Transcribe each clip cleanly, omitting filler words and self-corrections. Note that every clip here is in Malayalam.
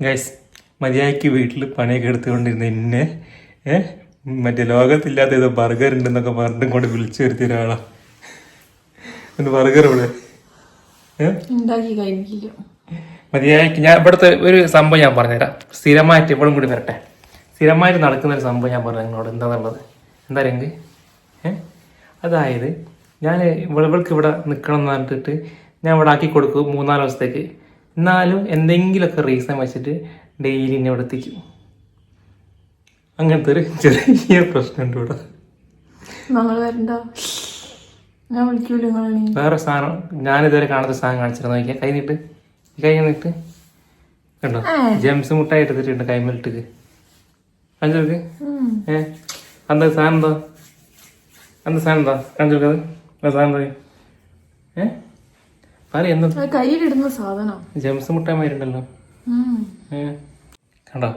ഗൈസ് മര്യാദയ്ക്ക് വീട്ടിൽ പണിയൊക്കെ എടുത്തുകൊണ്ടിരുന്ന എന്നെ മറ്റേ ലോകത്തില്ലാത്ത ഏതോ ബർഗർ ഉണ്ടെന്നൊക്കെ പറഞ്ഞിട്ടും കൊണ്ട് വിളിച്ചു വരുത്തിയ ഒരാളാ. ഒരു ബർഗർ ഇവിടെ മര്യാദയ്ക്ക് ഞാൻ ഇവിടുത്തെ ഒരു സംഭവം ഞാൻ പറഞ്ഞുതരാം. സ്ഥിരമായിട്ട് ഇവളും കൂടി വരട്ടെ. സ്ഥിരമായിട്ട് നടക്കുന്ന ഒരു സംഭവം ഞാൻ പറഞ്ഞു നിങ്ങളോട് എന്താണെന്നുള്ളത്. എന്താ രംഗ്? അതായത് ഞാൻ ഇവൾക്ക് ഇവിടെ നിൽക്കണം എന്ന് പറഞ്ഞിട്ട് ഞാൻ ഇവിടെ ആക്കി കൊടുക്കും 3-4 ദിവസത്തേക്ക്. എന്നാലും എന്തെങ്കിലുമൊക്കെ റീസൺ വെച്ചിട്ട് ഡെയിലി എന്നെ ഇവിടെ എത്തിക്കും. അങ്ങനത്തെ ഒരു ചെറിയ പ്രശ്നമുണ്ട് ഇവിടെ. വേറെ സാധനം ഞാനിതുവരെ കാണാത്ത സാധനം കാണിച്ചിരുന്നു. നോക്കിയാൽ കൈ നീട്ട് കണ്ടോ, ജെംസ് മുട്ടായി എടുത്തിട്ടുണ്ട് കൈമലിട്ട് കാണിച്ചെടുക്ക്. എന്താ സാധനം? എന്താ സാധനം? എന്താ കാണിച്ചെടുക്കത്? സാധനം എന്താ? കയ്യിലിടുന്ന സാധനം ജെംസ് മുട്ടായിമാരുണ്ടല്ലോ. കണ്ടോ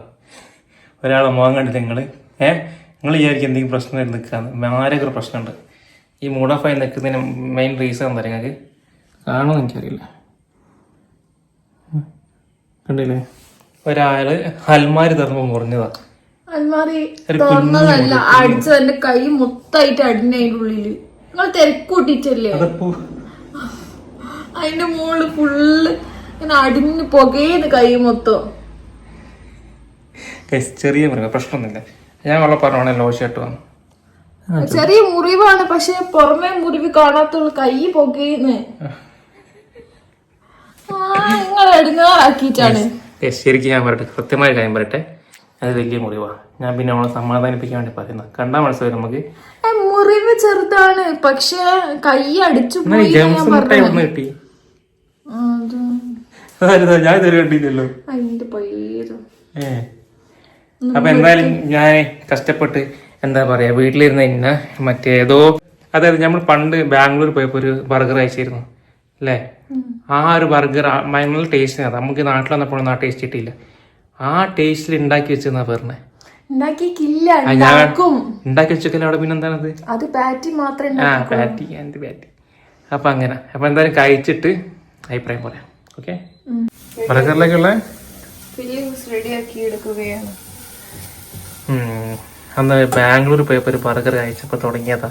ഒരാളെ മുഖം കണ്ടില്ല നിങ്ങള്? നിങ്ങൾ വിചാരിക്കും എന്തെങ്കിലും പ്രശ്നം നിൽക്കാന്ന്. ആരൊക്കെ ഒരു പ്രശ്നമുണ്ട്. ഈ മൂഡ് ഓഫ് ആയി നിൽക്കുന്നതിന് മെയിൻ റീസൺ എന്താ നിങ്ങൾക്ക് കാണുമെന്ന് എനിക്കറിയില്ല. കണ്ടില്ലേ, ഒരാള് അൽമാരി തുറന്ന് മുറിഞ്ഞതാ. അൽമാരി തുറന്നതല്ല, അടിച്ചത്. എന്റെ കൈ മൊത്തമായിട്ട് അടിഞ്ഞ അതിന്റെ ഉള്ളില്. നിങ്ങൾ തിരക്കൂട്ടിച്ചല്ലേ? അതിന്റെ മുകളിൽ ഫുള്ള് ഇങ്ങനെ അടിഞ്ഞ് പുകയുന്ന കൈ മൊത്തം. ചെറിയ പ്രശ്നമൊന്നുമില്ല. ഞാൻ വെള്ളം പറഞ്ഞോളെ ലോഷായിട്ട് വന്നു. ചെറിയ മുറിവാണ്, പക്ഷെ പുറമെ മുറിവ് കാണാത്തുള്ളു. കൈ പുകയുന്ന് നിങ്ങൾ എടുങ്ങാറാക്കിട്ടാണ്. ശരിക്കും ഞാൻ പറയട്ടെ, കൃത്യമായ കാര്യം പറയട്ടെ, അത് വലിയ മുറിവാ. ഞാൻ പിന്നെ അവളെ സമാധാനിപ്പിക്കാൻ വേണ്ടി പറയുന്നത്. കണ്ടാ മനസ്സിലായി നമുക്ക്. മുറിവ് ചെറുതാണ്, പക്ഷെ കൈ അടിച്ചു പോയി. കിട്ടി ഞാൻ ഇതുവരെ കണ്ടില്ലല്ലോ. അപ്പൊ എന്തായാലും ഞാൻ കഷ്ടപ്പെട്ട് എന്താ പറയാ വീട്ടിലിരുന്ന് തന്നെ മറ്റേതോ, അതായത് നമ്മൾ പണ്ട് ബാംഗ്ലൂർ പോയപ്പോ ഒരു ബർഗർ കഴിച്ചിരുന്നു അല്ലേ? ആ ഒരു ബർഗർ ഭയങ്കര ടേസ്റ്റ്. നമുക്ക് നാട്ടിൽ വന്നപ്പോഴൊന്നും ആ ടേസ്റ്റ് കിട്ടിയില്ല. ആ ടേസ്റ്റിൽ ഉണ്ടാക്കി വെച്ചെന്നാ പറഞ്ഞേ. ഉണ്ടാക്കി വെച്ചൊക്കെ അവിടെ പിന്നെ എന്താണത്? പാറ്റി. അപ്പൊ അങ്ങനെ. അപ്പൊ എന്തായാലും കഴിച്ചിട്ട് അഭിപ്രായം പറയാം. ഓക്കെ, ബർഗറിലേക്കുള്ള റെഡിയാക്കി എടുക്കുകയാണ്. അന്ന് ബാംഗ്ലൂർ പോയപ്പോ ഒരു ബർഗർ കഴിച്ചപ്പോ തുടങ്ങിയതാ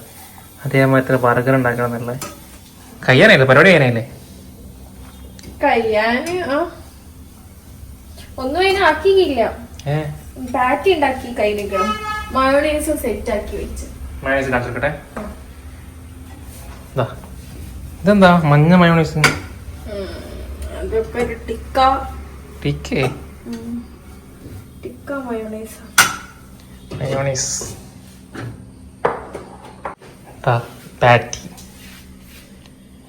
അതേമാതിരി ബർഗർ ഉണ്ടാക്കണം എന്നുള്ള. കഴിയാനല്ലേ പരിപാടി? കഴിയാന് ഒന്നും അതിനെ ആക്കിയില്ല. പാറ്റി ഉണ്ടാക്കി കയ്യിലേക്കണം. മയോണൈസ് സെറ്റ് ആക്കി വെച്ച്. മയോണൈസ് കാണിച്ചോട്ടെ. ഇതെന്താ മഞ്ഞ മയോണൈസ്? അതൊക്കെ ഒരു tikka mayonnaise. Patty.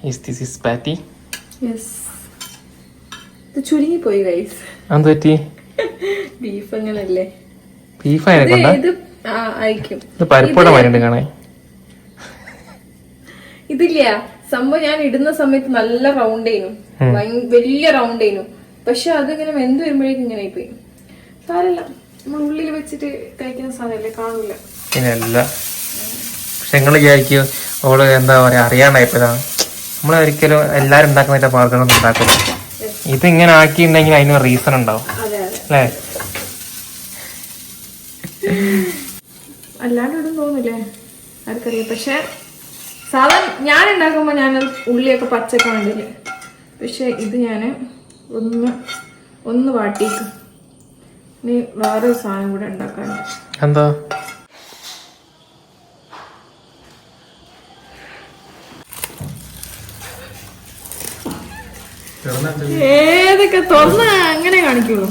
This is patty. Yes. ഇത് ചുരുങ്ങി പോയി ഗൈസ്. എന്ത് പറ്റി? ബീഫ് അങ്ങനല്ലേ? ബീഫ് ആയിരിക്കും. ഇത് പരിപ്പോടെ മാറിണ്ട് കാണാൻ. ഇതില്ല സംഭവം. ഞാൻ ഇടുന്ന സമയത്ത് നല്ല റൗണ്ട് ആയിരുന്നു, വലിയ റൗണ്ട് ആയിരുന്നു. പക്ഷെ അതിങ്ങനെ വെന്ത് വരുമ്പോഴേക്കും ഇങ്ങനെ പോയി. സാരല്ല, നമ്മൾ ഉള്ളിൽ വെച്ചിട്ട് കഴിക്കുന്ന സാധനല്ലേ, കാണൂല. പിന്നല്ല. പക്ഷെ നിങ്ങൾ വിചാരിക്കും ഓള് എന്താ പറയാ അറിയാണ്ടായപ്പോഴാണ്. നമ്മൾ ഒരിക്കലും എല്ലാരും ഉണ്ടാക്കുന്ന ബർഗറൊന്നും ഉണ്ടാക്കില്ല. ഇതിങ്ങനെ ആക്കിയിട്ടുണ്ടെങ്കിൽ അതിന് റീസൺ ഉണ്ടാവും അല്ലേ? അല്ലാണ്ട് ഇടും തോന്നില്ലേ ആർക്കറിയാം. പക്ഷെ സാധാരണ ഞാൻ ഉണ്ടാക്കുമ്പോ ഞാൻ ഉള്ളിയൊക്കെ പച്ചക്ക വേണ്ടില്ലേ. പക്ഷെ ഇത് ഞാൻ ഒന്ന് വാട്ടിക്കും. ഇനി വേറൊരു സാധനം കൂടെ ഉണ്ടാക്കാനുണ്ട്. എന്താ? ഏതൊക്കെ തുറന്ന് അങ്ങനെ കാണിക്കുള്ളൂ.